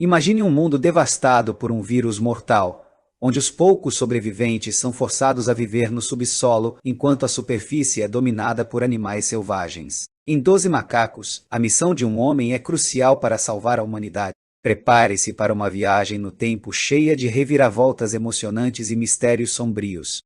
Imagine um mundo devastado por um vírus mortal, onde os poucos sobreviventes são forçados a viver no subsolo enquanto a superfície é dominada por animais selvagens. Em 12 Macacos, a missão de um homem é crucial para salvar a humanidade. Prepare-se para uma viagem no tempo cheia de reviravoltas emocionantes e mistérios sombrios.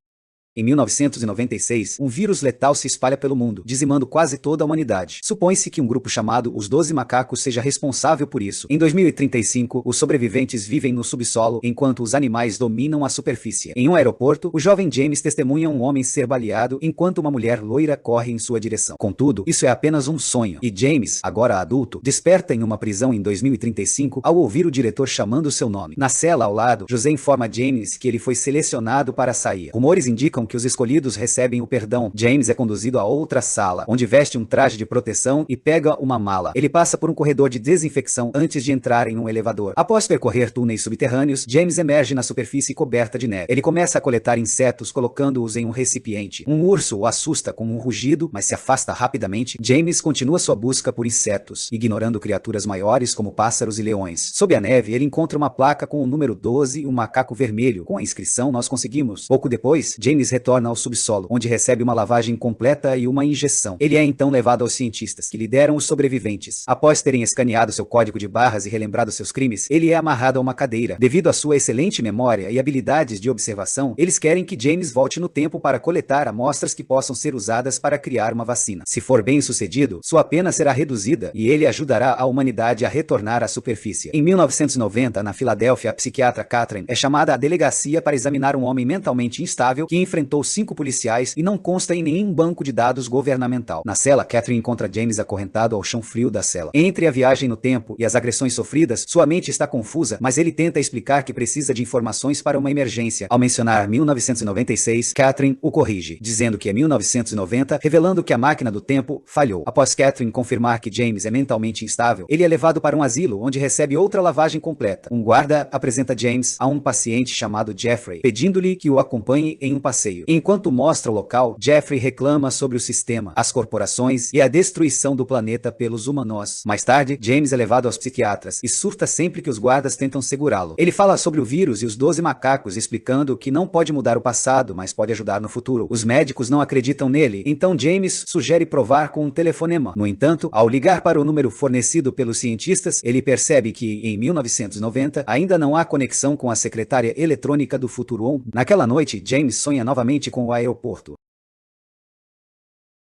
Em 1996, um vírus letal se espalha pelo mundo, dizimando quase toda a humanidade. Supõe-se que um grupo chamado os 12 Macacos seja responsável por isso. Em 2035, os sobreviventes vivem no subsolo, enquanto os animais dominam a superfície. Em um aeroporto, o jovem James testemunha um homem ser baleado, enquanto uma mulher loira corre em sua direção. Contudo, isso é apenas um sonho, e James, agora adulto, desperta em uma prisão em 2035 ao ouvir o diretor chamando seu nome. Na cela ao lado, José informa James que ele foi selecionado para sair. Rumores indicam que os escolhidos recebem o perdão. James é conduzido a outra sala, onde veste um traje de proteção e pega uma mala. Ele passa por um corredor de desinfecção antes de entrar em um elevador. Após percorrer túneis subterrâneos, James emerge na superfície coberta de neve. Ele começa a coletar insetos, colocando-os em um recipiente. Um urso o assusta com um rugido, mas se afasta rapidamente. James continua sua busca por insetos, ignorando criaturas maiores como pássaros e leões. Sob a neve, ele encontra uma placa com o número 12 e um macaco vermelho. Com a inscrição, nós conseguimos. Pouco depois, James retorna ao subsolo, onde recebe uma lavagem completa e uma injeção. Ele é então levado aos cientistas, que lideram os sobreviventes. Após terem escaneado seu código de barras e relembrado seus crimes, ele é amarrado a uma cadeira. Devido à sua excelente memória e habilidades de observação, eles querem que James volte no tempo para coletar amostras que possam ser usadas para criar uma vacina. Se for bem sucedido, sua pena será reduzida e ele ajudará a humanidade a retornar à superfície. Em 1990, na Filadélfia, a psiquiatra Catherine é chamada à delegacia para examinar um homem mentalmente instável que enfrentou 5 policiais e não consta em nenhum banco de dados governamental. Na cela, Catherine encontra James acorrentado ao chão frio da cela. Entre a viagem no tempo e as agressões sofridas, sua mente está confusa, mas ele tenta explicar que precisa de informações para uma emergência. Ao mencionar 1996, Catherine o corrige, dizendo que é 1990, revelando que a máquina do tempo falhou. Após Catherine confirmar que James é mentalmente instável, ele é levado para um asilo, onde recebe outra lavagem completa. Um guarda apresenta James a um paciente chamado Jeffrey, pedindo-lhe que o acompanhe em um passeio. Enquanto mostra o local, Jeffrey reclama sobre o sistema, as corporações e a destruição do planeta pelos humanos. Mais tarde, James é levado aos psiquiatras e surta sempre que os guardas tentam segurá-lo. Ele fala sobre o vírus e os 12 macacos, explicando que não pode mudar o passado, mas pode ajudar no futuro. Os médicos não acreditam nele, então James sugere provar com um telefonema. No entanto, ao ligar para o número fornecido pelos cientistas, ele percebe que, em 1990, ainda não há conexão com a secretária eletrônica do Futuro. Naquela noite, James sonha novamente com o aeroporto.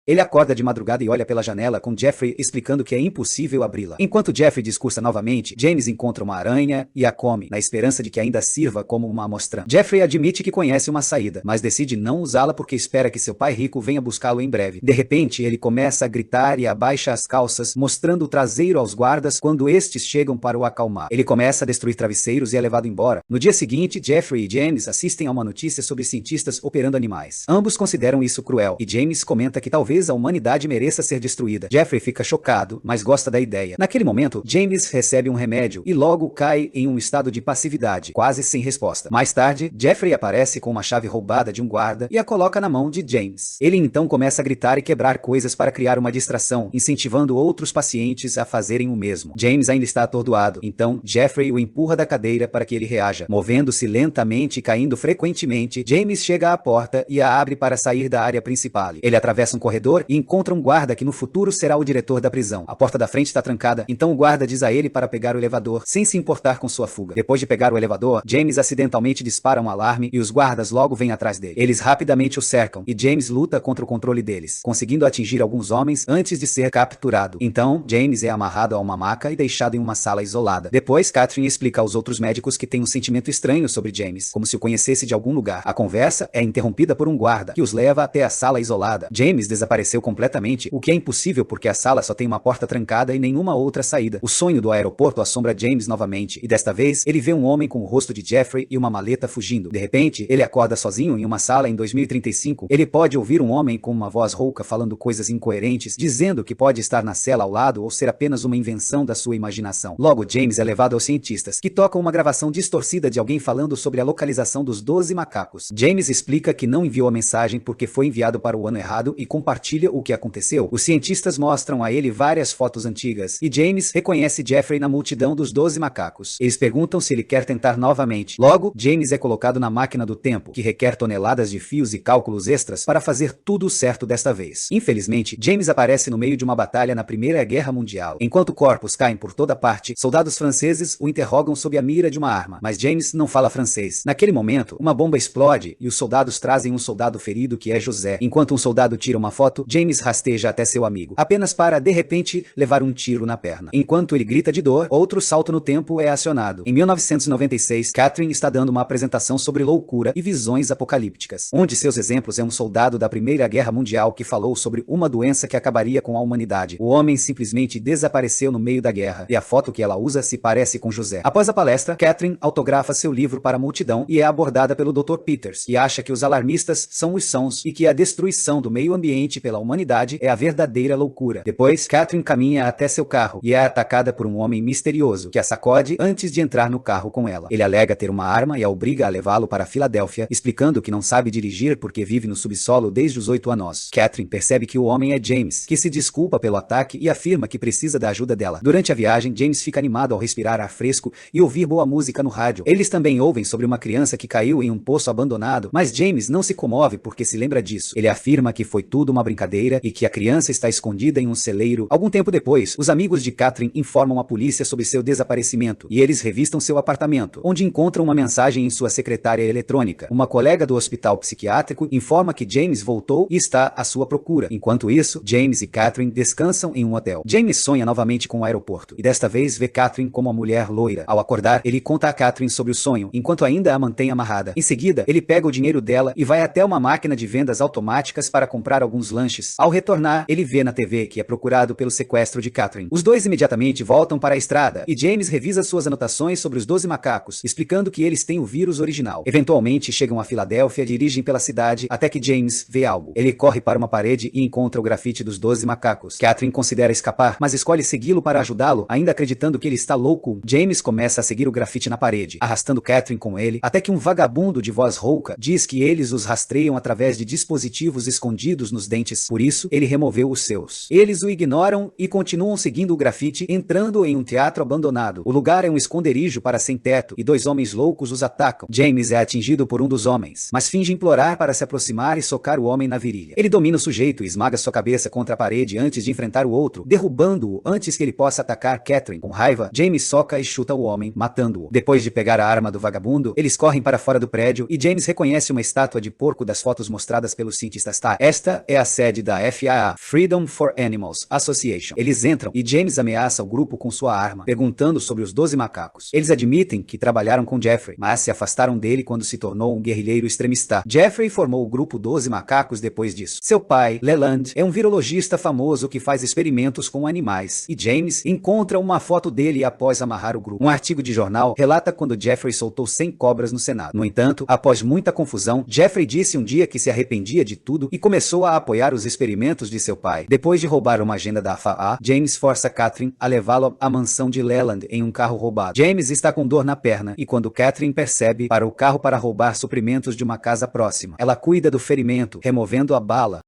Ele acorda de madrugada e olha pela janela com Jeffrey explicando que é impossível abri-la. Enquanto Jeffrey discursa novamente, James encontra uma aranha e a come, na esperança de que ainda sirva como uma amostra. Jeffrey admite que conhece uma saída, mas decide não usá-la porque espera que seu pai rico venha buscá-lo em breve. De repente, ele começa a gritar e abaixa as calças, mostrando o traseiro aos guardas quando estes chegam para o acalmar. Ele começa a destruir travesseiros e é levado embora. No dia seguinte, Jeffrey e James assistem a uma notícia sobre cientistas operando animais. Ambos consideram isso cruel, e James comenta que talvez a humanidade mereça ser destruída. Jeffrey fica chocado, mas gosta da ideia. Naquele momento, James recebe um remédio e logo cai em um estado de passividade, quase sem resposta. Mais tarde, Jeffrey aparece com uma chave roubada de um guarda e a coloca na mão de James. Ele então começa a gritar e quebrar coisas para criar uma distração, incentivando outros pacientes a fazerem o mesmo. James ainda está atordoado, então Jeffrey o empurra da cadeira para que ele reaja. Movendo-se lentamente e caindo frequentemente, James chega à porta e a abre para sair da área principal. Ele atravessa um corredor e encontra um guarda que no futuro será o diretor da prisão. A porta da frente está trancada, então o guarda diz a ele para pegar o elevador, sem se importar com sua fuga. Depois de pegar o elevador, James acidentalmente dispara um alarme e os guardas logo vêm atrás dele. Eles rapidamente o cercam e James luta contra o controle deles, conseguindo atingir alguns homens antes de ser capturado. Então, James é amarrado a uma maca e deixado em uma sala isolada. Depois, Catherine explica aos outros médicos que tem um sentimento estranho sobre James, como se o conhecesse de algum lugar. A conversa é interrompida por um guarda, que os leva até a sala isolada. James desapareceu completamente, o que é impossível porque a sala só tem uma porta trancada e nenhuma outra saída. O sonho do aeroporto assombra James novamente, e desta vez ele vê um homem com o rosto de Jeffrey e uma maleta fugindo. De repente, ele acorda sozinho em uma sala em 2035. Ele pode ouvir um homem com uma voz rouca falando coisas incoerentes, dizendo que pode estar na cela ao lado ou ser apenas uma invenção da sua imaginação. Logo, James é levado aos cientistas, que tocam uma gravação distorcida de alguém falando sobre a localização dos 12 macacos. James explica que não enviou a mensagem porque foi enviado para o ano errado e compartilha compartilha o que aconteceu. Os cientistas mostram a ele várias fotos antigas, e James reconhece Jeffrey na multidão dos 12 macacos. Eles perguntam se ele quer tentar novamente. Logo, James é colocado na máquina do tempo, que requer toneladas de fios e cálculos extras para fazer tudo certo desta vez. Infelizmente, James aparece no meio de uma batalha na Primeira Guerra Mundial. Enquanto corpos caem por toda parte, soldados franceses o interrogam sob a mira de uma arma, mas James não fala francês. Naquele momento, uma bomba explode e os soldados trazem um soldado ferido que é José. Enquanto um soldado tira uma foto, James rasteja até seu amigo, apenas para, de repente, levar um tiro na perna. Enquanto ele grita de dor, outro salto no tempo é acionado. Em 1996, Catherine está dando uma apresentação sobre loucura e visões apocalípticas. Um de seus exemplos é um soldado da Primeira Guerra Mundial que falou sobre uma doença que acabaria com a humanidade. O homem simplesmente desapareceu no meio da guerra, e a foto que ela usa se parece com José. Após a palestra, Catherine autografa seu livro para a multidão e é abordada pelo Dr. Peters, que acha que os alarmistas são os sãos e que a destruição do meio ambiente pela humanidade é a verdadeira loucura. Depois, Catherine caminha até seu carro e é atacada por um homem misterioso, que a sacode antes de entrar no carro com ela. Ele alega ter uma arma e a obriga a levá-lo para Filadélfia, explicando que não sabe dirigir porque vive no subsolo desde os 8 anos. Catherine percebe que o homem é James, que se desculpa pelo ataque e afirma que precisa da ajuda dela. Durante a viagem, James fica animado ao respirar ar fresco e ouvir boa música no rádio. Eles também ouvem sobre uma criança que caiu em um poço abandonado, mas James não se comove porque se lembra disso. Ele afirma que foi tudo uma brincadeira e que a criança está escondida em um celeiro. Algum tempo depois, os amigos de Catherine informam a polícia sobre seu desaparecimento e eles revistam seu apartamento, onde encontram uma mensagem em sua secretária eletrônica. Uma colega do hospital psiquiátrico informa que James voltou e está à sua procura. Enquanto isso, James e Catherine descansam em um hotel. James sonha novamente com o aeroporto e desta vez vê Catherine como a mulher loira. Ao acordar, ele conta a Catherine sobre o sonho, enquanto ainda a mantém amarrada. Em seguida, ele pega o dinheiro dela e vai até uma máquina de vendas automáticas para comprar alguns lanches. Ao retornar, ele vê na TV que é procurado pelo sequestro de Catherine. Os dois imediatamente voltam para a estrada e James revisa suas anotações sobre os 12 macacos, explicando que eles têm o vírus original. Eventualmente, chegam a Filadélfia, dirigem pela cidade até que James vê algo. Ele corre para uma parede e encontra o grafite dos 12 macacos. Catherine considera escapar, mas escolhe segui-lo para ajudá-lo, ainda acreditando que ele está louco. James começa a seguir o grafite na parede, arrastando Catherine com ele, até que um vagabundo de voz rouca diz que eles os rastreiam através de dispositivos escondidos nos dentes, por isso ele removeu os seus. Eles o ignoram e continuam seguindo o grafite, entrando em um teatro abandonado. O lugar é um esconderijo para sem-teto e dois homens loucos os atacam. James é atingido por um dos homens, mas finge implorar para se aproximar e socar o homem na virilha. Ele domina o sujeito e esmaga sua cabeça contra a parede antes de enfrentar o outro, derrubando-o antes que ele possa atacar Catherine. Com raiva, James soca e chuta o homem, matando-o. Depois de pegar a arma do vagabundo, eles correm para fora do prédio e James reconhece uma estátua de porco das fotos mostradas pelos cientistas. Esta é a sede da FAA, Freedom for Animals Association. Eles entram e James ameaça o grupo com sua arma, perguntando sobre os 12 macacos. Eles admitem que trabalharam com Jeffrey, mas se afastaram dele quando se tornou um guerrilheiro extremista. Jeffrey formou o grupo 12 macacos depois disso. Seu pai, Leland, é um virologista famoso que faz experimentos com animais, e James encontra uma foto dele após amarrar o grupo. Um artigo de jornal relata quando Jeffrey soltou 100 cobras no Senado. No entanto, após muita confusão, Jeffrey disse um dia que se arrependia de tudo e começou a apoiar os experimentos de seu pai. Depois de roubar uma agenda da FAA, James força Catherine a levá-lo à mansão de Leland em um carro roubado. James está com dor na perna e quando Catherine percebe, para o carro para roubar suprimentos de uma casa próxima. Ela cuida do ferimento, removendo a bala.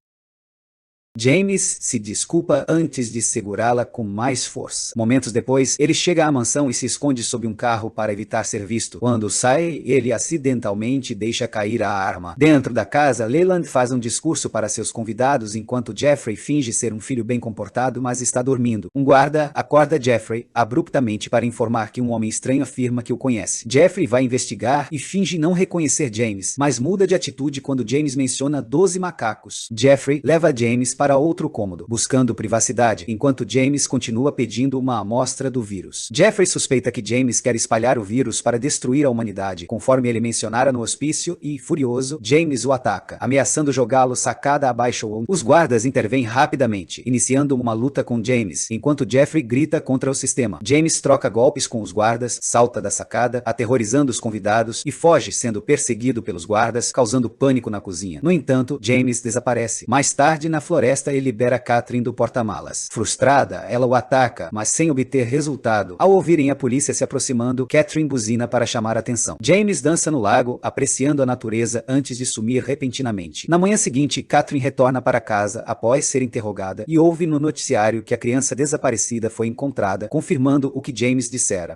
James se desculpa antes de segurá-la com mais força. Momentos depois, ele chega à mansão e se esconde sob um carro para evitar ser visto. Quando sai, ele acidentalmente deixa cair a arma. Dentro da casa, Leland faz um discurso para seus convidados enquanto Jeffrey finge ser um filho bem comportado, mas está dormindo. Um guarda acorda Jeffrey abruptamente para informar que um homem estranho afirma que o conhece. Jeffrey vai investigar e finge não reconhecer James, mas muda de atitude quando James menciona 12 macacos. Jeffrey leva James para outro cômodo, buscando privacidade, enquanto James continua pedindo uma amostra do vírus. Jeffrey suspeita que James quer espalhar o vírus para destruir a humanidade, conforme ele mencionara no hospício, e, furioso, James o ataca, ameaçando jogá-lo sacada abaixo. Os guardas intervêm rapidamente, iniciando uma luta com James, enquanto Jeffrey grita contra o sistema. James troca golpes com os guardas, salta da sacada, aterrorizando os convidados, e foge sendo perseguido pelos guardas, causando pânico na cozinha. No entanto, James desaparece. Mais tarde, na floresta, floresta e libera Catherine do porta-malas. Frustrada, ela o ataca, mas sem obter resultado. Ao ouvirem a polícia se aproximando, Catherine buzina para chamar atenção. James dança no lago, apreciando a natureza antes de sumir repentinamente. Na manhã seguinte, Catherine retorna para casa após ser interrogada e ouve no noticiário que a criança desaparecida foi encontrada, confirmando o que James dissera.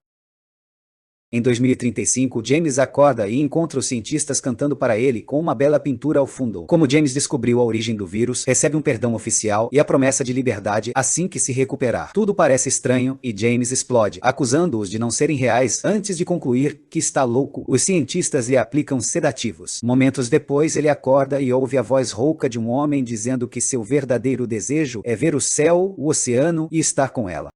Em 2035, James acorda e encontra os cientistas cantando para ele com uma bela pintura ao fundo. Como James descobriu a origem do vírus, recebe um perdão oficial e a promessa de liberdade assim que se recuperar. Tudo parece estranho e James explode, acusando-os de não serem reais antes de concluir que está louco. Os cientistas lhe aplicam sedativos. Momentos depois, ele acorda e ouve a voz rouca de um homem dizendo que seu verdadeiro desejo é ver o céu, o oceano e estar com ela.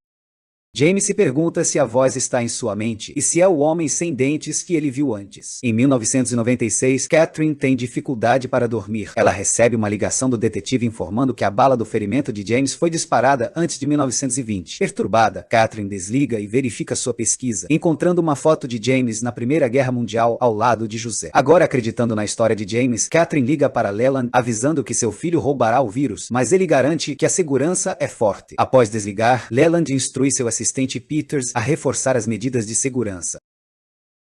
James se pergunta se a voz está em sua mente e se é o homem sem dentes que ele viu antes. Em 1996, Catherine tem dificuldade para dormir. Ela recebe uma ligação do detetive informando que a bala do ferimento de James foi disparada antes de 1920. Perturbada, Catherine desliga e verifica sua pesquisa, encontrando uma foto de James na Primeira Guerra Mundial ao lado de José. Agora acreditando na história de James, Catherine liga para Leland avisando que seu filho roubará o vírus, mas ele garante que a segurança é forte. Após desligar, Leland instrui seu assistente Peters a reforçar as medidas de segurança.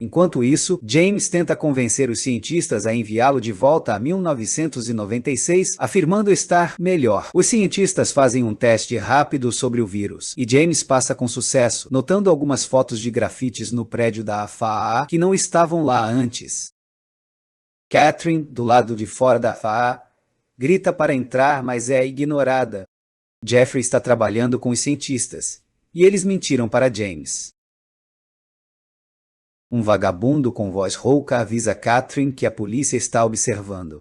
Enquanto isso, James tenta convencer os cientistas a enviá-lo de volta a 1996, afirmando estar melhor. Os cientistas fazem um teste rápido sobre o vírus, e James passa com sucesso, notando algumas fotos de grafites no prédio da FAA que não estavam lá antes. Catherine, do lado de fora da FAA, grita para entrar, mas é ignorada. Jeffrey está trabalhando com os cientistas. E eles mentiram para James. Um vagabundo com voz rouca avisa Catherine que a polícia está observando.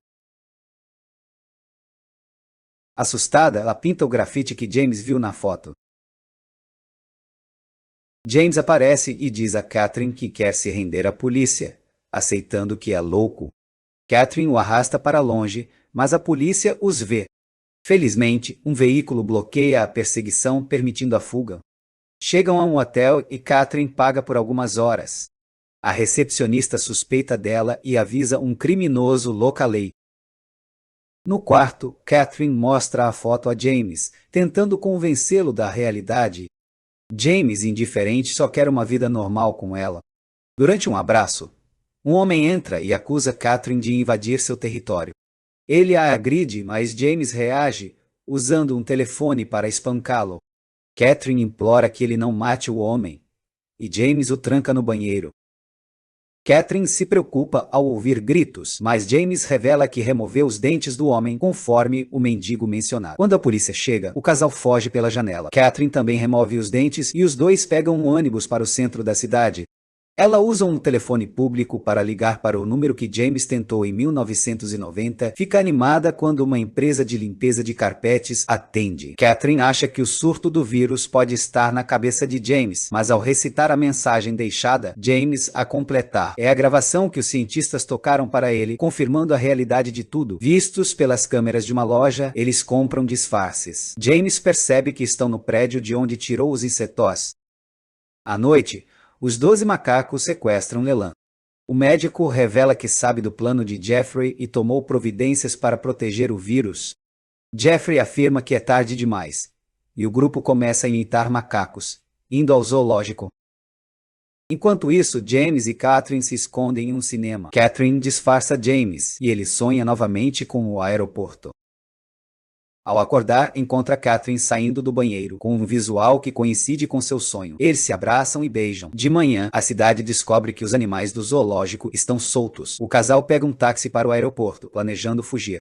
Assustada, ela pinta o grafite que James viu na foto. James aparece e diz a Catherine que quer se render à polícia, aceitando que é louco. Catherine o arrasta para longe, mas a polícia os vê. Felizmente, um veículo bloqueia a perseguição, permitindo a fuga. Chegam a um hotel e Catherine paga por algumas horas. A recepcionista suspeita dela e avisa um criminoso localei. No quarto, Catherine mostra a foto a James, tentando convencê-lo da realidade. James, indiferente, só quer uma vida normal com ela. Durante um abraço, um homem entra e acusa Catherine de invadir seu território. Ele a agride, mas James reage, usando um telefone para espancá-lo. Catherine implora que ele não mate o homem, e James o tranca no banheiro. Catherine se preocupa ao ouvir gritos, mas James revela que removeu os dentes do homem conforme o mendigo mencionado. Quando a polícia chega, o casal foge pela janela. Catherine também remove os dentes e os dois pegam um ônibus para o centro da cidade. Ela usa um telefone público para ligar para o número que James tentou em 1990. Fica animada quando uma empresa de limpeza de carpetes atende. Catherine acha que o surto do vírus pode estar na cabeça de James, mas ao recitar a mensagem deixada, James a completar. É a gravação que os cientistas tocaram para ele, confirmando a realidade de tudo. Vistos pelas câmeras de uma loja, eles compram disfarces. James percebe que estão no prédio de onde tirou os insetós. À noite, os 12 macacos sequestram Leland. O médico revela que sabe do plano de Jeffrey e tomou providências para proteger o vírus. Jeffrey afirma que é tarde demais, e o grupo começa a imitar macacos, indo ao zoológico. Enquanto isso, James e Catherine se escondem em um cinema. Catherine disfarça James, e ele sonha novamente com o aeroporto. Ao acordar, encontra Catherine saindo do banheiro, com um visual que coincide com seu sonho. Eles se abraçam e beijam. De manhã, a cidade descobre que os animais do zoológico estão soltos. O casal pega um táxi para o aeroporto, planejando fugir.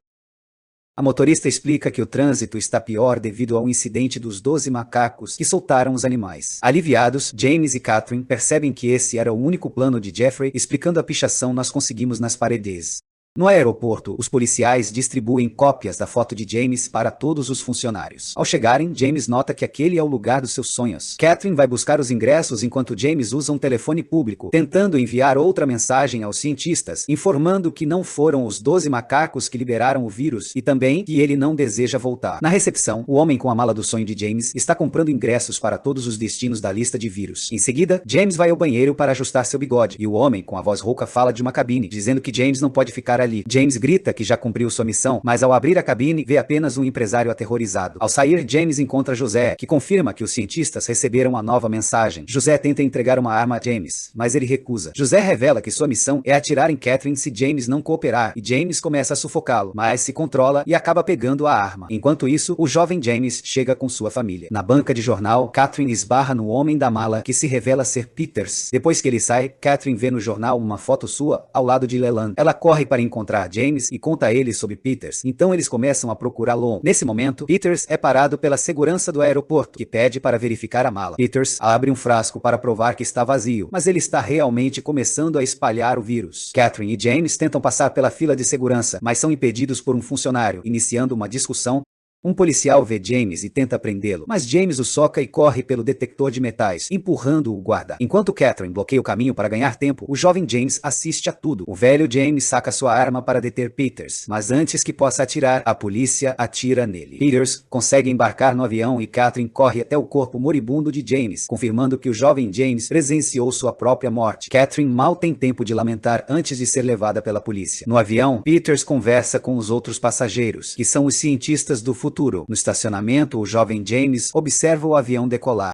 A motorista explica que o trânsito está pior devido ao incidente dos 12 macacos que soltaram os animais. Aliviados, James e Catherine percebem que esse era o único plano de Jeffrey, explicando a pichação nós conseguimos nas paredes. No aeroporto, os policiais distribuem cópias da foto de James para todos os funcionários. Ao chegarem, James nota que aquele é o lugar dos seus sonhos. Catherine vai buscar os ingressos enquanto James usa um telefone público, tentando enviar outra mensagem aos cientistas, informando que não foram os 12 macacos que liberaram o vírus e também que ele não deseja voltar. Na recepção, o homem com a mala do sonho de James está comprando ingressos para todos os destinos da lista de vírus. Em seguida, James vai ao banheiro para ajustar seu bigode, e o homem com a voz rouca fala de uma cabine, dizendo que James não pode ficar estar ali. James grita que já cumpriu sua missão, mas ao abrir a cabine, vê apenas um empresário aterrorizado. Ao sair, James encontra José, que confirma que os cientistas receberam a nova mensagem. José tenta entregar uma arma a James, mas ele recusa. José revela que sua missão é atirar em Catherine se James não cooperar, e James começa a sufocá-lo, mas se controla e acaba pegando a arma. Enquanto isso, o jovem James chega com sua família. Na banca de jornal, Catherine esbarra no homem da mala, que se revela ser Peters. Depois que ele sai, Catherine vê no jornal uma foto sua ao lado de Leland. Ela corre para encontrar James e conta a ele sobre Peters. Então eles começam a procurá-lo. Nesse momento, Peters é parado pela segurança do aeroporto, que pede para verificar a mala. Peters abre um frasco para provar que está vazio, mas ele está realmente começando a espalhar o vírus. Catherine e James tentam passar pela fila de segurança, mas são impedidos por um funcionário, iniciando uma discussão. Um policial vê James e tenta prendê-lo, mas James o soca e corre pelo detector de metais, empurrando o guarda. Enquanto Catherine bloqueia o caminho para ganhar tempo, o jovem James assiste a tudo. O velho James saca sua arma para deter Peters, mas antes que possa atirar, a polícia atira nele. Peters consegue embarcar no avião e Catherine corre até o corpo moribundo de James, confirmando que o jovem James presenciou sua própria morte. Catherine mal tem tempo de lamentar antes de ser levada pela polícia. No avião, Peters conversa com os outros passageiros, que são os cientistas do futuro. No estacionamento, o jovem James observa o avião decolar.